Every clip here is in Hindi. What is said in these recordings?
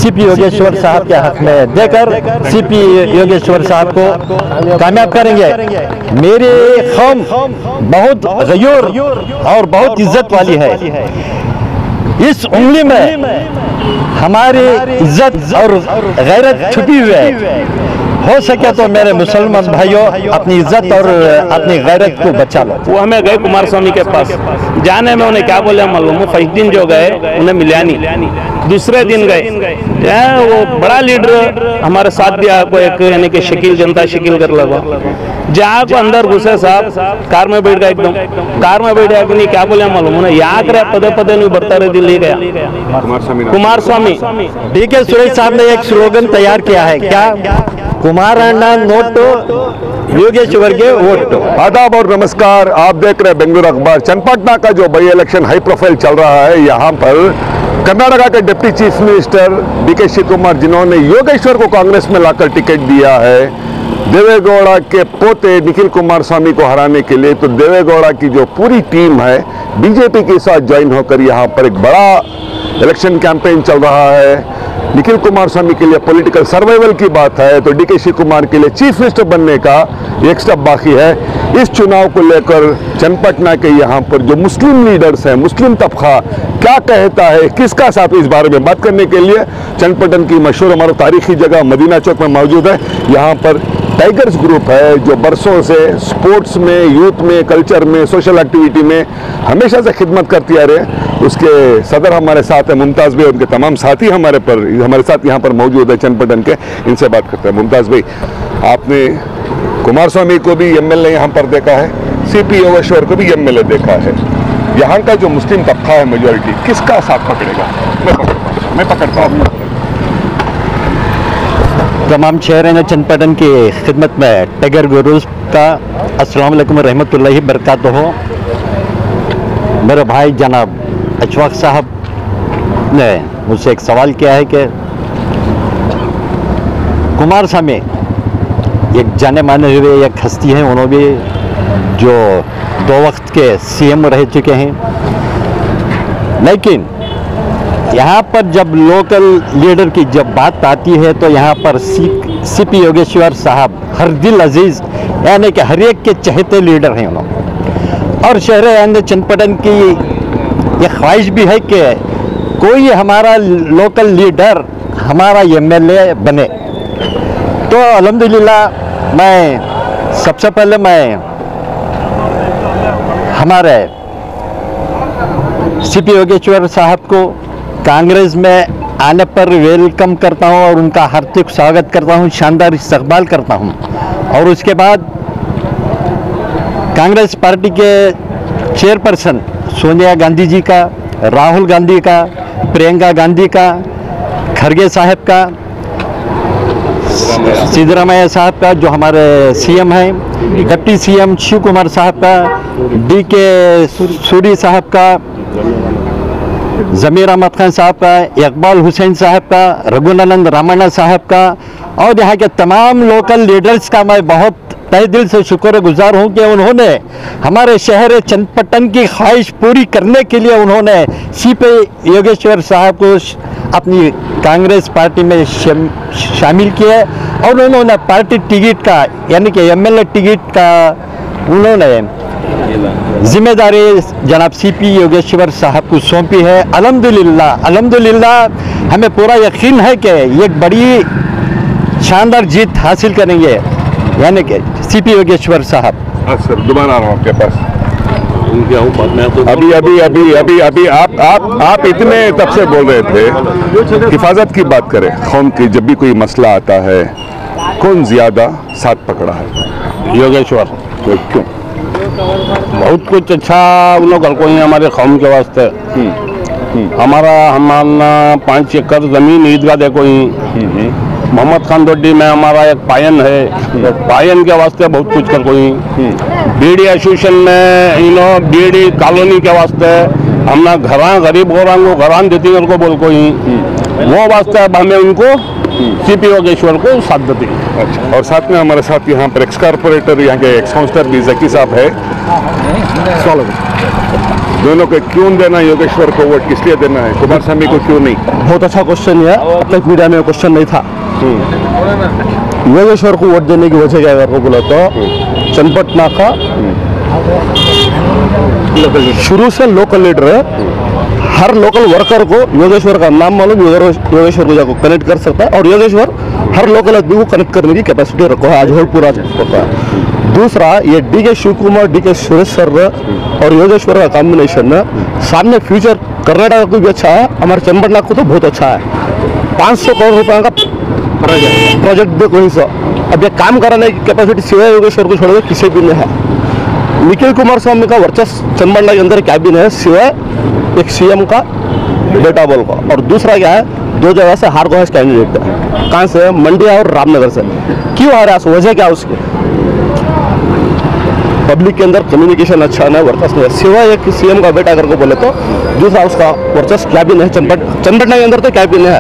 सीपी योगेश्वर साहब के हक में देकर सीपी योगेश्वर साहब को कामयाब करेंगे। मेरी कौम बहुत गयूर और बहुत इज्जत वाली है। इस उंगली में हमारी इज्जत और गैरत छुपी हुई है। हो सके तो मेरे मुसलमान भाइयों अपनी इज्जत और अपनी गैरत को बचा लो। वो हमें गए कुमार स्वामी के पास, जाने में उन्हें क्या बोले मालूम हो, फर्स्ट दिन जो गए उन्हें मिला नहीं, दूसरे दिन गए वो बड़ा लीडर हमारे साथ दिया को एक यानी कि शकील जनता शकील कर लगा, जहाँ को अंदर घुसे साहब कार में बैठ गया, एकदम कार में बैठ गया कि नहीं क्या बोले मालूम उन्हें याद रहे पदे पदे नहीं बढ़ता रहे दिल्ली गया कुमार स्वामी। डीके सुरेश साहब ने एक स्लोगन तैयार किया है, क्या? कुमार अन्ना नोट योगेश्वर के वोट। आदाब और नमस्कार, आप देख रहे हैं बेंगलुरु अखबार। चन्नपटना का जो बाई इलेक्शन हाई प्रोफाइल चल रहा है, यहाँ पर कर्नाटका के deputy chief minister DK Shivakumar, जिन्होंने योगेश्वर को कांग्रेस में लाकर टिकट दिया है देवेगौड़ा के पोते निखिल कुमार स्वामी को हराने के लिए, तो देवेगौड़ा की जो पूरी टीम है बीजेपी के साथ ज्वाइन होकर यहाँ पर एक बड़ा इलेक्शन कैंपेन चल रहा है। निखिल कुमार स्वामी के लिए पॉलिटिकल सर्वाइवल की बात है, तो डीके शिवकुमार के लिए चीफ मिनिस्टर बनने का एक स्टेप बाकी है। इस चुनाव को लेकर चन्नपटना के यहाँ पर जो मुस्लिम लीडर्स हैं, मुस्लिम तबका क्या कहता है, किसका साथ, इस बारे में बात करने के लिए चन्नपटन की मशहूर हमारा तारीखी जगह मदीना चौक में मौजूद है। यहाँ पर टाइगर्स ग्रुप है जो बरसों से स्पोर्ट्स में, यूथ में, कल्चर में, सोशल एक्टिविटी में हमेशा से खिदमत करती आ रहे। उसके सदर हमारे साथ है मुमताज़ भाई, उनके तमाम साथी हमारे साथ यहाँ पर मौजूद है चन्नपटन के, इनसे बात करते हैं। मुमताज़ भाई, आपने कुमार स्वामी को भी एमएलए यहाँ पर देखा है, सीपी योगेश्वर को भी एमएलए देखा है, यहाँ का जो मुस्लिम तबका है मेजोरिटी किसका साथ पकड़ेगा? मैं पकड़ता हूँ। तमाम शहर चन्नपटन की खिदमत में टाइगर गुरुज का अस्सलाम वालेकुम रहमतुल्लाहि बरकातहू। मेरे भाई जनाब अशफाक साहब ने मुझसे एक सवाल किया है कि कुमार स्वामी एक जाने माने हुए एक हस्ती हैं, उन्होंने भी जो 2 वक्त के सीएम रह चुके हैं, लेकिन यहाँ पर जब लोकल लीडर की जब बात आती है तो यहाँ पर सीपी योगेश्वर साहब हर दिल अजीज यानी कि हर एक के चहेते लीडर हैं उन्होंने। और शहर यानी चन्नपटन की ये ख्वाहिश भी है कि कोई हमारा लोकल लीडर हमारा एमएलए बने। तो अल्हम्दुलिल्लाह मैं सबसे पहले हमारे सीपी योगेश्वर साहब को कांग्रेस में आने पर वेलकम करता हूं और उनका हार्दिक स्वागत करता हूं, शानदार इस्तकबाल करता हूं। और उसके बाद कांग्रेस पार्टी के चेयरपर्सन सोनिया गांधी जी का, राहुल गांधी का, प्रियंका गांधी का, खड़गे साहब का, सिद्धरामैया साहब का जो हमारे सीएम हैं, डिप्टी सीएम शिव कुमार साहब का, डीके सूरी साहब का, जमीर अहमद खान साहब का, इकबाल हुसैन साहब का, रघुनानंद रामण्णा साहब का और यहाँ के तमाम लोकल लीडर्स का मैं बहुत तहे दिल से शुक्रगुजार हूँ कि उन्होंने हमारे शहर चन्नपटन की ख्वाहिश पूरी करने के लिए उन्होंने सीपी योगेश्वर साहब को अपनी कांग्रेस पार्टी में शामिल किया और उन्होंने पार्टी टिकट का यानी कि एमएलए टिकट का उन्होंने जिम्मेदारी जनाब सीपी योगेश्वर साहब को सौंपी है। अल्हम्दुलिल्लाह हमें पूरा यकीन है कि ये एक शानदार जीत हासिल करेंगे यानी कि सीपी योगेश्वर साहब। सर दोबारा आ रहा हूँ आपके पास। अभी आप इतने तब से बोल रहे थे हिफाजत की बात करें कौम की, जब भी कोई मसला आता है कौन ज्यादा साथ पकड़ा है? योगेश्वर। क्यों? बहुत कुछ अच्छा उन लोग को ही हमारे कौम के वास्ते। हमारा 5 एकड़ जमीन ईदगाह देखो ही, मोहम्मद खान दोड्डी में हमारा एक पायन है, तो पायन के वास्ते बहुत कुछ कर कोई। बीडी एसोसिएशन में बीडी कॉलोनी के वास्ते हमने घरा गरीब गोरांग को घरान देती को बोल कोई, वो वास्ते अब हमें उनको सीपी योगेश्वर को साथ देती। अच्छा, और साथ में हमारे साथ यहाँ पर एक्स कारपोरेटर यहाँ के एक्स काउंसलर भी जकी साहब है। दोनों को क्यों देना, योगेश्वर को वोट किस लिए देना है, कुमारस्वामी को क्यों नहीं? बहुत अच्छा क्वेश्चन है, अब तक मीडिया में क्वेश्चन नहीं था। योगेश्वर को वोट देने की वजह क्या है, बोला तो चन्नपटना का शुरू से लोकल लीडर है, हर लोकल वर्कर को योगेश्वर का नाम मालूम, योगेश्वर को जाकर कनेक्ट कर सकता है और योगेश्वर हर लोकल आदमी को कनेक्ट करने की कैपेसिटी रखा है, आज होल पूरा होता है। दूसरा, ये DK Shiva Kumar, DK Suresh sir और योगेश्वर का कॉम्बिनेशन सामने फ्यूचर कर्नाटक को भी अच्छा है, हमारे चन्नपटना को तो बहुत अच्छा है। 500 करोड़ रुपए का प्रोजेक्ट देखो ही सो, अब ये काम कराने की कैपेसिटी सिवाय योगेश्वर को छोड़कर किसी भी नहीं है। निखिल कुमारस्वामी का वर्चस्व चन्नपटना के अंदर कैबिन है, सिवाय एक CM का बेटा बोल का। और दूसरा क्या है, 2 जगह से हार गया कैंडिडेट है, कहाँ से, मंडिया और रामनगर से। क्यों आ रहा है, वजह क्या उसकी? पब्लिक के अंदर कम्युनिकेशन अच्छा नहीं, वर्चस्व नहीं है, सिवाय एक CM का बेटा करके बोले तो दूसरा उसका वर्चस्व कैबिन है, चन्नपटना के अंदर तो कैबिन है।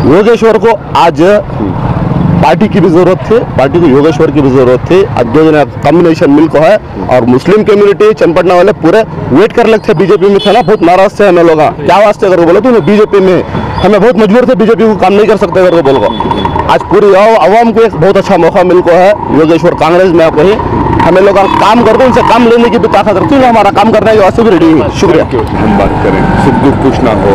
योगेश्वर को आज पार्टी की भी जरूरत थी, पार्टी को योगेश्वर की भी जरूरत थी, आज 2 जना कॉम्बिनेशन मिल को है। और मुस्लिम कम्युनिटी चन्नपटना वाले पूरे वेट कर लेते थे, बीजेपी में थे ना, बहुत नाराज थे हमें लोग, क्या वास्ते करके बोले तो बीजेपी में हमें बहुत मजबूर थे, बीजेपी को काम नहीं कर सकते करके बोल को। आज पूरी आवाम को एक बहुत अच्छा मौका मिल को है, योगेश्वर कांग्रेस में आप कहीं हमें लोग काम करके उनसे काम लेने की भी ताकत रखती है, हमारा काम करने के वास्ते भी रेडी है। शुक्रिया। हम बात करें सुख दुख कुछ ना हो,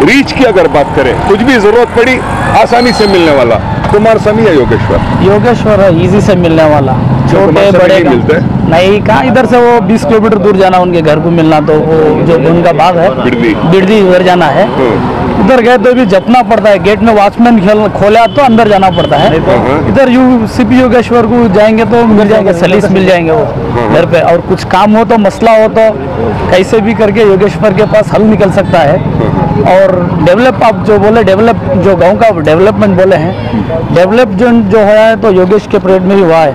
रीच की अगर बात करें, कुछ भी जरूरत पड़ी आसानी से मिलने वाला कुमारस्वामी या योगेश्वर? योगेश्वर है, इजी से मिलने वाला, छोटे बड़े नहीं मिलते नहीं, कहाँ इधर से वो 20 किलोमीटर दूर जाना उनके घर को मिलना, तो वो जो उनका बाग है बिरदी उधर जाना है, उधर गए तो भी जपना पड़ता है, गेट में वॉचमैन खोला तो अंदर जाना पड़ता है। इधर CP योगेश्वर को जाएंगे तो मिल जाएंगे, सलीस मिल जाएंगे वो घर पे, और कुछ काम हो तो मसला हो तो कैसे भी करके योगेश्वर के पास हल निकल सकता है। और डेवलप आप जो बोले, डेवलप जो गांव का डेवलपमेंट बोले हैं, डेवलप जो है तो योगेश के पीरियड में ही हुआ है।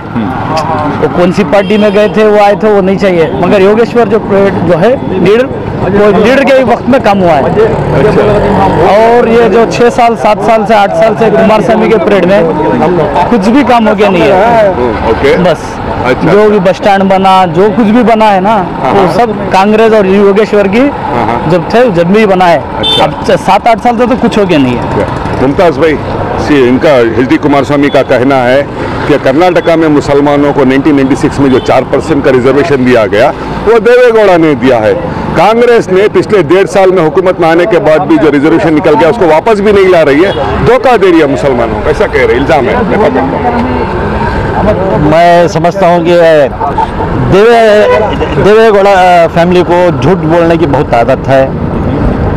तो कौन सी पार्टी में गए थे वो आए थे वो नहीं चाहिए, मगर योगेश्वर जो है लीडर के वक्त में काम हुआ है। और ये जो 6 साल 7 साल से 8 साल से कुमारस्वामी के पीरियड में कुछ भी काम हो गया नहीं है। बस जो भी बस स्टैंड बना, जो कुछ भी बना है ना, वो सब कांग्रेस और योगेश्वर की जब थे जब भी बना है। अब 7-8 साल से तो कुछ हो गया नहीं है। मुमताज भाई, इनका HD कुमारस्वामी का कहना है कि कर्नाटका में मुसलमानों को 1996 में जो 4% का रिजर्वेशन दिया गया वो देवेगौड़ा ने दिया है। कांग्रेस ने पिछले 1.5 साल में हुकूमत में आने के बाद भी जो रिजर्वेशन निकल गया उसको वापस भी नहीं ला रही है, धोखा दे रही है मुसलमानों को, ऐसा कह रहे, इल्जाम है। मैं समझता हूँ कि देवेगौड़ा फैमिली को झूठ बोलने की बहुत आदत है,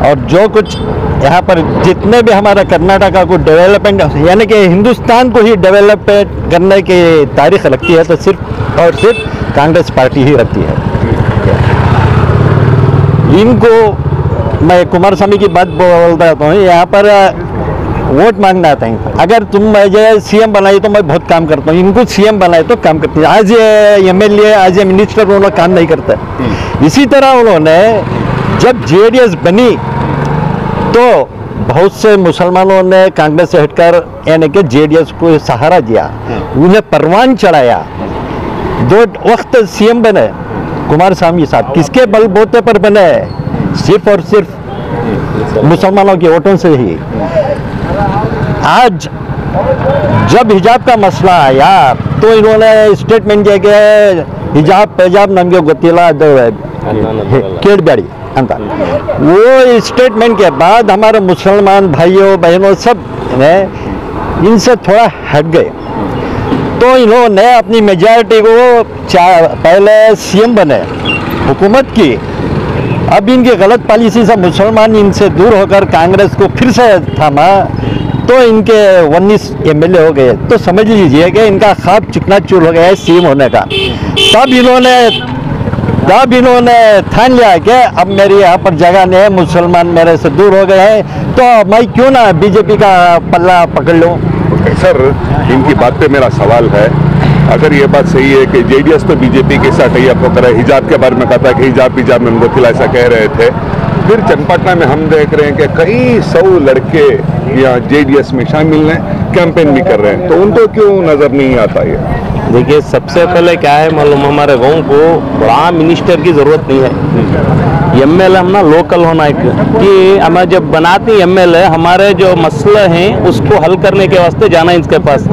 और जो कुछ यहाँ पर जितने भी हमारा कर्नाटका को डेवलपमेंट, यानी कि हिंदुस्तान को ही डेवलपमेंट करने की तारीख लगती है तो सिर्फ और सिर्फ कांग्रेस पार्टी ही रखती है। इनको मैं कुमारस्वामी की बात बोलता हूँ, यहाँ पर वोट मांगना आता है, अगर तुम मुझे CM बनाई तो मैं बहुत काम करता हूँ, इनको CM बनाए तो काम करते हैं। आज ये MLA, आज ये मिनिस्टर, उन्होंने काम नहीं करता। इसी तरह उन्होंने जब JDS बनी तो बहुत से मुसलमानों ने कांग्रेस से हटकर यानी कि JDS को सहारा दिया, उन्हें परवान चढ़ाया। 2 वक्त CM बने कुमारस्वामी साहब, किसके बलबूते पर बने? सिर्फ और सिर्फ मुसलमानों के वोटों से ही। आज जब हिजाब का मसला आया तो इन्होंने स्टेटमेंट दिया कि हिजाब पैजाब नಮಗೆ ಗೊತ್ತಿಲ್ಲ ಕೇಳಬೇಡಿ ಅಂತ। वो स्टेटमेंट के बाद हमारे मुसलमान भाइयों बहनों सब ने इनसे थोड़ा हट गए, तो इन्होंने अपनी मेजॉरिटी को पहले CM बने हुकूमत की, अब इनकी गलत पॉलिसी से मुसलमान इनसे दूर होकर कांग्रेस को फिर से थामा तो इनके 19 MLA हो गए। तो समझ लीजिए कि इनका ख्वाब चिकनाचूर हो गया है CM होने का। तब इन्होंने ठान लिया कि अब मेरी यहाँ पर जगह नहीं है, मुसलमान मेरे से दूर हो गए हैं, तो मैं क्यों ना बीजेपी का पल्ला पकड़ लूँ। सर, इनकी बात पे मेरा सवाल है, अगर ये बात सही है कि JDS तो बीजेपी के साथ ही आपको करा, हिजाब के बारे में कहा था कि हिजाब में गोतिला ऐसा कह रहे थे, फिर चन्नपटना में हम देख रहे हैं कि कई 100 लड़के यहाँ JDS में शामिल हैं, कैंपेन भी कर रहे हैं, तो उनको क्यों नजर नहीं आता ये? देखिए, सबसे पहले क्या है मालूम, हमारे गांव को बड़ा मिनिस्टर की जरूरत नहीं है। एमएलए हम ना लोकल होना एक कि हमें जब बनाती एमएलए हमारे जो मसले हैं उसको हल करने के वास्ते जाना इसके पास,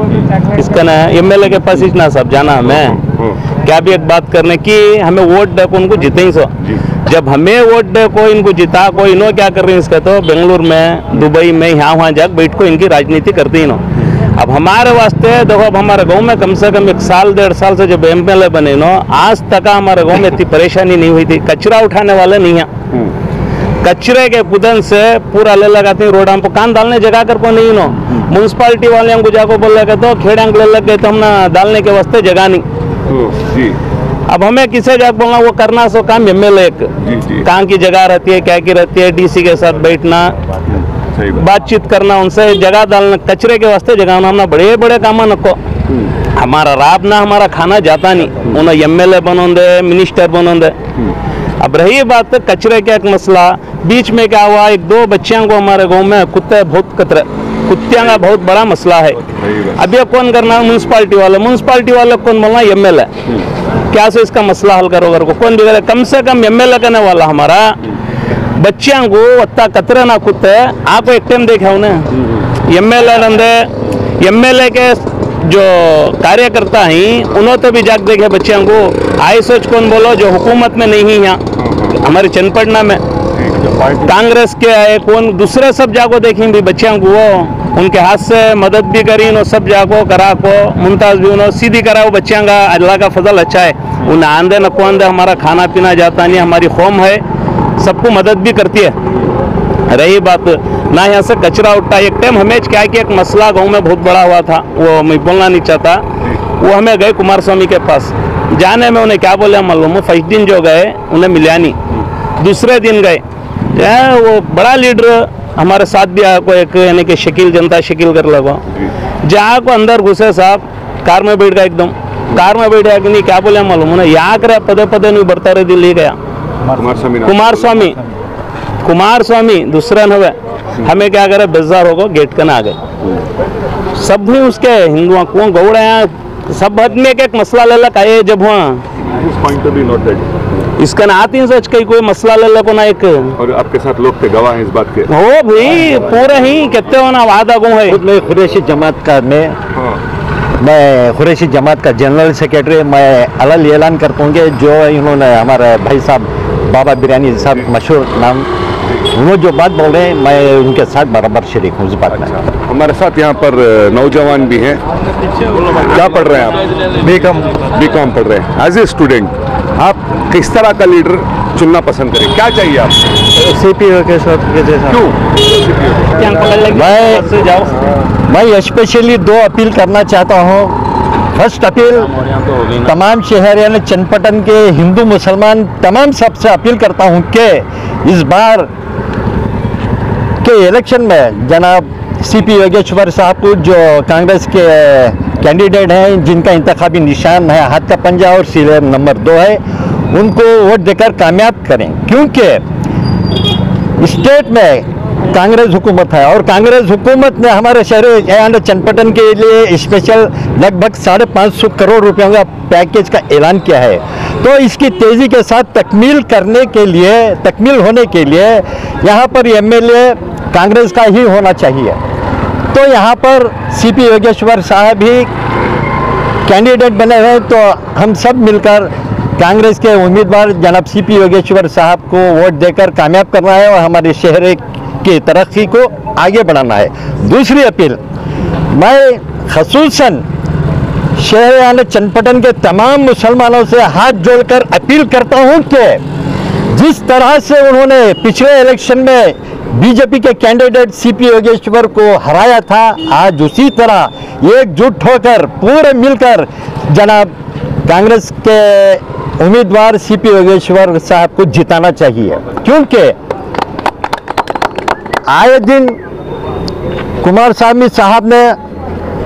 इसका ना एमएलए के पास इतना सब जाना हमें क्या भी एक बात करने की हमें वोट दे को उनको जीते ही सो। जब हमें वोट दे को इनको जिता को इन्हों क्या कर रही है इसका तो बेंगलुरु में दुबई में यहाँ वहाँ जाकर बैठ को इनकी राजनीति करती इन्हों। अब हमारे वास्ते देखो अब हमारे गांव में कम से कम 1 साल 1.5 साल से जब एमएलए बने नो आज तक हमारे गांव में इतनी परेशानी नहीं हुई थी। कचरा उठाने वाले नहीं है, कचरे के कुदन से पूरा ले लगाते हैं रोड हमको कान डालने जगह कर को नहीं नो। म्यूनसिपालिटी वाले हमको जाको बोल रहे तो खेड़े ले लग गए तो हम ना डालने के वास्ते जगह नहीं। अब हमें किसे जाकर बोलना वो करना सो काम एमएलए एक कहाँ की जगह रहती है क्या की रहती है, डीसी के साथ बैठना बातचीत करना उनसे जगह डालना कचरे के वास्ते जगह हमने बड़े बड़े काम नको हमारा राब ना हमारा खाना जाता नहीं उन्हें एमएलए बनोंदे मिनिस्टर बनोंदे। अब रही बात कचरे का एक मसला बीच में क्या हुआ 1-2 बच्चियों को हमारे गांव में कुत्ते बहुत कतरे कुत्तियों का बहुत बड़ा मसला है। अब ये कौन करना म्यूनसिपालिटी वाले कौन बोलना एमएलए क्या से इसका मसला हल करो को कौन बिगड़े कम से कम एमएलए करने वाला हमारा बच्चियों को अत्ता कतरे ना कुत्ते आपको एक टाइम देखा उन्हें एमएलए के जो कार्यकर्ता हैं उन्होंने तो भी जाग देखे बच्चियों को आई सोच कौन बोलो जो हुकूमत में नहीं है यहाँ हमारे चनपटना में कांग्रेस के आए कौन दूसरे सब जाको देखें भी बच्चियों को वो उनके हाथ से मदद भी करी नो सब जाको करा को मुमताज भी उन्होंने सीधी करा वो बच्चियों का अल्लाह का फजल अच्छा है उन्हें आंदे न कौन दे हमारा खाना पीना जाता नहीं हमारी कौम है सबको मदद भी करती है। रही बात ना यहाँ से कचरा उठता एक टाइम हमें क्या कि एक मसला गांव में बहुत बड़ा हुआ था वो मैं बोलना नहीं चाहता वो हमें गए कुमार स्वामी के पास जाने में उन्हें क्या बोले मालूम फर्स्ट दिन जो गए उन्हें मिला नहीं दूसरे दिन गए वो बड़ा लीडर हमारे साथ भी आया को एक यानी कि शकील जनता शकील कर लगा जहाँ को अंदर घुसे साहब कार में बैठ गया एकदम कार में बैठ गया कि नहीं क्या बोले मालूम उन्हें यहाँ करे पदे पदे नहीं बढ़ता रहे दिल्ली गया कुमार स्वामी दूसरा न हुए हमें क्या करे बेजार होगा गेट का ना आ गए सब भी उसके हिंदुओं को गौड़े हैं सब में एक मसला ले लग आए जब वहाँ इसका ना आती सोच कहीं कोई मसला ले लो ना एक और आपके साथ लोग थे गवाह हैं इस बात के हो भाई पूरे ही कहते हो ना वादा गो है मैं कुरैशी जमात का मैं कुरैशी जमात का जनरल सेक्रेटरी मैं अलग ऐलान करता हूँ जो इन्होंने हमारे भाई साहब बाबा बिरयानी साहब मशहूर नाम वो जो बात बोल रहे हैं मैं उनके साथ बराबर शरीक हूँ उस बात में। हमारे साथ यहाँ पर नौजवान भी हैं क्या पढ़ रहे हैं आप बीकॉम पढ़ रहे हैं एज ए स्टूडेंट आप किस तरह का लीडर चुनना पसंद करें क्या चाहिए आप सीपीओ के साथ क्यों मैं स्पेशली 2 अपील करना चाहता हूँ। फर्स्ट अपील तमाम शहर यानी चनपटन के हिंदू मुसलमान तमाम सबसे अपील करता हूं कि इस बार के इलेक्शन में जनाब सीपी योगेश्वर साहब को जो कांग्रेस के कैंडिडेट हैं जिनका इंतखाबी निशान है हाथ का पंजा और सीरियल नंबर 2 है उनको वोट देकर कामयाब करें क्योंकि स्टेट में कांग्रेस हुकूमत है और कांग्रेस हुकूमत ने हमारे शहर चनपटन के लिए स्पेशल लगभग 550 करोड़ रुपयों का पैकेज का ऐलान किया है। तो इसकी तेज़ी के साथ तकमील होने के लिए यहाँ पर एमएलए कांग्रेस का ही होना चाहिए। तो यहाँ पर सीपी योगेश्वर साहब ही कैंडिडेट बने हैं तो हम सब मिलकर कांग्रेस के उम्मीदवार जनाब सीपी योगेश्वर साहब को वोट देकर कामयाब करना है और हमारे शहर की तरक्की को आगे बढ़ाना है। दूसरी अपील मैं खसूसन शहर यानी चनपटन के तमाम मुसलमानों से हाथ जोड़कर अपील करता हूं कि जिस तरह से उन्होंने पिछले इलेक्शन में बीजेपी के कैंडिडेट सीपी योगेश्वर को हराया था आज उसी तरह एकजुट होकर पूरे मिलकर जनाब कांग्रेस के उम्मीदवार सीपी योगेश्वर साहब को जिताना चाहिए क्योंकि आए दिन कुमार स्वामी साहब ने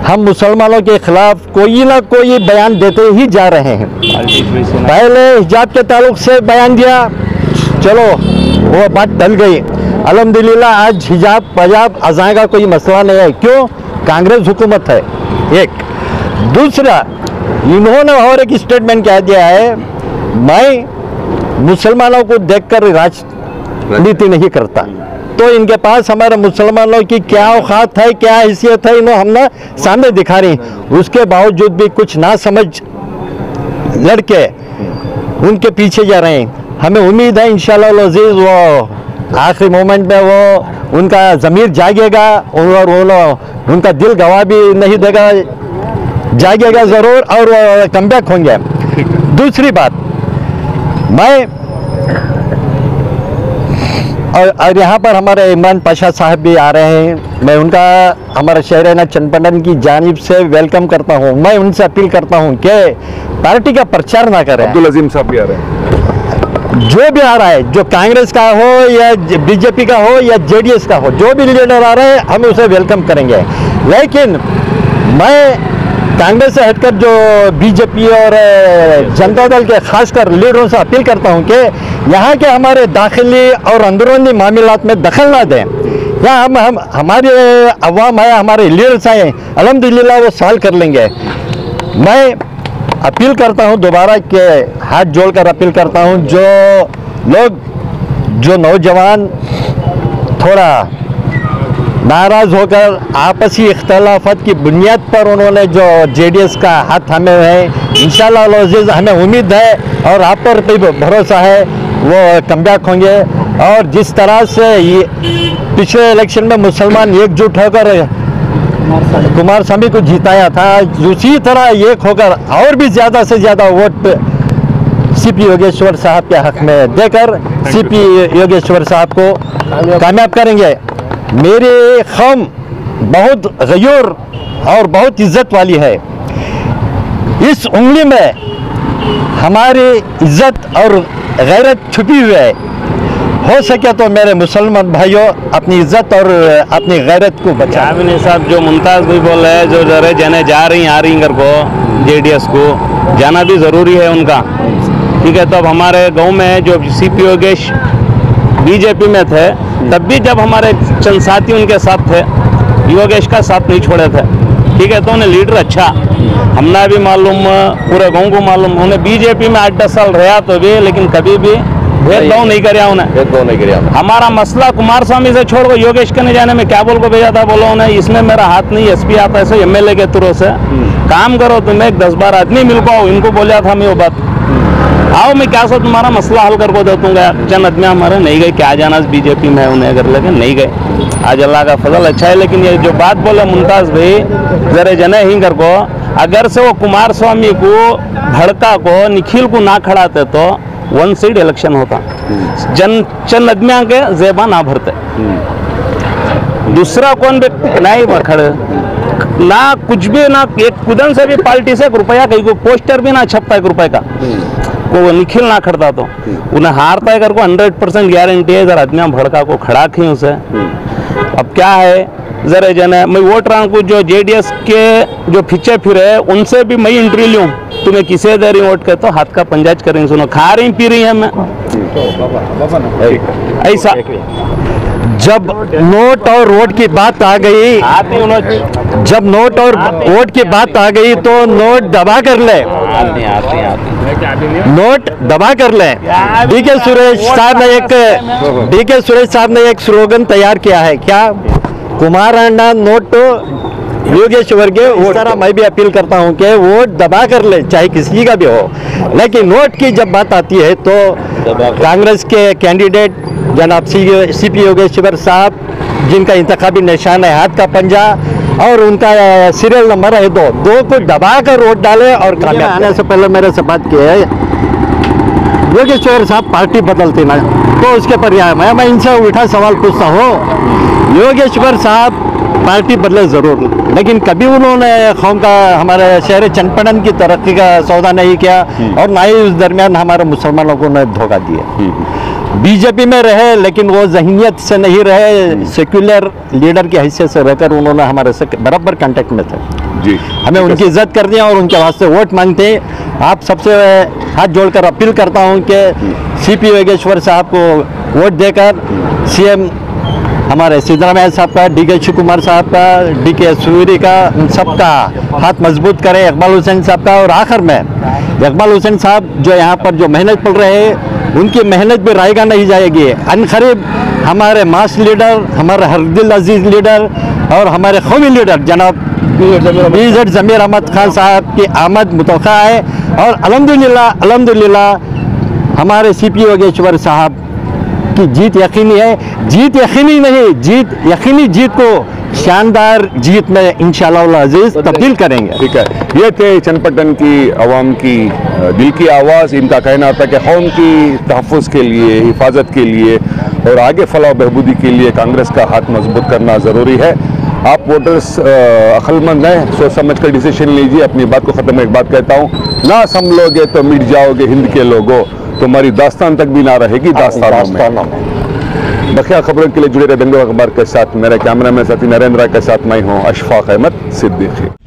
हम मुसलमानों के खिलाफ कोई ना कोई बयान देते ही जा रहे हैं। पहले हिजाब के ताल्लुक से बयान दिया चलो वो बात टल गई अल्हम्दुलिल्लाह आज हिजाब पंजाब अज़ां का कोई मसला नहीं है क्यों कांग्रेस हुकूमत है। एक दूसरा इन्होंने और एक स्टेटमेंट कह दिया है मैं मुसलमानों को देखकर राजनीति नहीं करता। तो इनके पास हमारे मुसलमानों की क्या औकात है, क्या हैसियत है, इन्होंने हमने सामने दिखा रही। उसके बावजूद भी कुछ ना समझ लड़के उनके पीछे जा रहे हैं। हमें उम्मीद है इंशाअल्लाह अज़ीज़ वो आखिरी मोमेंट में वो उनका ज़मीर जागेगा और वो उनका दिल गवाह भी नहीं देगा, जागेगा ज़रूर और वो कमबैक होंगे। दूसरी बात, मैं और यहाँ पर हमारे इमरान पाशा साहब भी आ रहे हैं, मैं उनका हमारे शहर चनपटन की जानिब से वेलकम करता हूँ। मैं उनसे अपील करता हूँ कि पार्टी का प्रचार ना करें। अब्दुल अजीम साहब भी आ रहे हैं। जो भी आ रहा है, जो कांग्रेस का हो या बीजेपी का हो या जेडीएस का हो, जो भी लीडर आ रहे हैं हम उसे वेलकम करेंगे। लेकिन मैं कांग्रेस से हटकर जो बीजेपी और जनता दल के खासकर लीडरों से अपील करता हूं कि यहाँ के हमारे दाखिली और अंदरूनी मामलात में दखल ना दें। यहाँ हम हमारे अवाम है, हमारे लीडर्स हैं, अल्हम्दुलिल्लाह वो सॉल्व कर लेंगे। मैं अपील करता हूं दोबारा के हाथ जोड़कर अपील करता हूं, जो लोग, जो नौजवान थोड़ा नाराज़ होकर आपसी इख्तलाफात की बुनियाद पर उन्होंने जो जेडीएस का हाथ थामे हुए हैं, इंशाअल्लाह अज़ीज़ हमें उम्मीद है और आप पर भी भरोसा है वो कमबैक होंगे। और जिस तरह से ये पिछले इलेक्शन में मुसलमान एकजुट होकर कुमारस्वामी को जिताया था, उसी तरह एक होकर और भी ज़्यादा से ज़्यादा वोट सीपी योगेश्वर साहब के हक में देकर सीपी योगेश्वर साहब को कामयाब करेंगे। मेरी कौम बहुत गयूर और बहुत इज्जत वाली है। इस उंगली में हमारी इज्जत और गैरत छुपी हुई है। हो सके तो मेरे मुसलमान भाइयों अपनी इज्जत और अपनी गैरत को बचा। नहीं साहब, जो मुमताज़ भी बोल रहे हैं, जो जरे जने जा रही आ रही घर को जेडीएस को जाना भी ज़रूरी है उनका, ठीक है। तो अब हमारे गांव में जो सीपी योगेश बीजेपी में थे, तब भी जब हमारे चंद साथी उनके साथ थे, योगेश का साथ नहीं छोड़े थे, ठीक है। तो उन्हें लीडर अच्छा, हमने भी मालूम, पूरे गांव को मालूम, उन्हें बीजेपी में 8-10 साल रहा तो भी, लेकिन कभी भी भेदभाव नहीं कराया उन्हें, भेदभाव नहीं कराया। हमारा मसला कुमारस्वामी से छोड़ को योगेश के नहीं जाने में क्या बोल को भेजा था, बोलो उन्हें इसमें मेरा हाथ नहीं, एसपी आता है, एमएलए के थ्रू से काम करो, तुम्हें 10-12 आदमी मिल पाओ, इनको बोला था मैं वो बात, आओ मैं क्या सो तुम्हारा मसला हल कर को दे दूंगा। चंद आदमी हमारे नहीं गए, क्या जाना बीजेपी में उन्हें अगर, लेकिन नहीं गए। आज अल्लाह का फजल अच्छा है। लेकिन ये जो बात बोले मुमताज़ भाई, जरे जने ही कर को, अगर से वो कुमारस्वामी को भड़का को निखिल को ना खड़ाते तो 1 सीट इलेक्शन होता, चंद आदमियों के जेबा ना भरते, दूसरा कौन भी नहीं खड़े ना, कुछ भी ना, एक कुदन से भी पार्टी से 1 रुपया, कहीं को पोस्टर भी ना छपता 1 रुपए का, वो निखिल ना खड़ता तो उन्हें हारता है कर को 100% गारंटी है। जरा आदमी भड़का को खड़ा खी उसे। अब क्या है, जरा जने मैं वोट रहा हूँ, जो जेडीएस के जो पीछे फिरे उनसे भी मैं इंटरव्यू लूँ, तुम्हें किसे दे रही वोट के, तो हाथ का पंजाज करेंगे, सुनो खा रही पी रही है मैं ऐसा। जब नोट और वोट की बात आ गई, जब नोट और वोट की बात आ गई तो नोट दबा कर ले, नोट दबा कर ले। डीके सुरेश साहब ने एक स्लोगन तैयार किया है, क्या, कुमार अन्ना नोट योगेश्वर के वोट। तरह मैं भी अपील करता हूं कि वोट दबा कर ले, चाहे किसी का भी हो। लेकिन नोट की जब बात आती है तो कांग्रेस के कैंडिडेट जनाब सीपी योगेश्वर साहब, जिनका इंतखाबी निशान है हाथ का पंजा और उनका सीरियल नंबर है 2 को दबा कर वोट डाले और कामयाब। आने से पहले मेरे से बात की है, योगेश्वर साहब पार्टी बदलती ना तो उसके पर मैं इनसे उल्टा सवाल पूछता हूँ, योगेश्वर साहब पार्टी बदले ज़रूर, लेकिन कभी उन्होंने कौम का, हमारे शहर चनपटन की तरक्की का सौदा नहीं किया और ना ही उस दरमियान हमारे मुसलमानों को ने धोखा दिया। बीजेपी में रहे लेकिन वो जहीनियत से नहीं रहे, सेक्युलर लीडर की हैसियत से रहकर उन्होंने हमारे से बराबर कांटेक्ट में थे जी। हमें उनकी इज्जत करनी है और उनके वास्ते वोट मांगते हैं। आप सबसे हाथ जोड़कर अपील करता हूं कि सीपी योगेश्वर साहब को वोट देकर सीएम हमारे सिद्धरामैया साहब का, डीके शिव कुमार साहब का, डीके सूरी का, उन सबका हाथ मजबूत करें, इकबाल हुसैन साहब का। और आखिर में इकबाल हुसैन साहब जो यहाँ पर जो मेहनत पड़ रहे हैं उनकी मेहनत भी रायगा नहीं जाएगी। अनकरीब हमारे मास लीडर, हमारे हरदिल अजीज लीडर और हमारे कौमी लीडर जनाब बीजेड ज़मीर अहमद खान साहब की आमद मुतवक्का है। और अल्हम्दुलिल्लाह हमारे CP योगेश्वर साहब की जीत यकीनी है। जीत यकीनी नहीं, जीत यकीनी जीत को शानदार जीत में इंशाअल्लाह अजीज तब्दील करेंगे। ठीक है, ये थे चनपट्टन की अवाम की दिल की आवाज़। इनका कहना था कि कौम की तहफ़्फ़ुज़ के लिए, हिफाजत के लिए और आगे फलाह बहबूदी के लिए कांग्रेस का हाथ मजबूत करना ज़रूरी है। आप वोटर्स अक्लमंद हैं, सोच समझ कर डिसीजन लीजिए। अपनी बात को ख़त्म एक बात कहता हूँ, ना संभलोगे तो मिट जाओगे हिंद के लोगों, तुम्हारी दास्तान तक भी ना रहेगी दास्तानों में। बखिया खबरों के लिए जुड़े रहे बेंगलुरु अखबार के साथ। मेरे कैमरा में साथी नरेंद्र के साथ मैं हूँ अशफाक अहमद सिद्दीकी।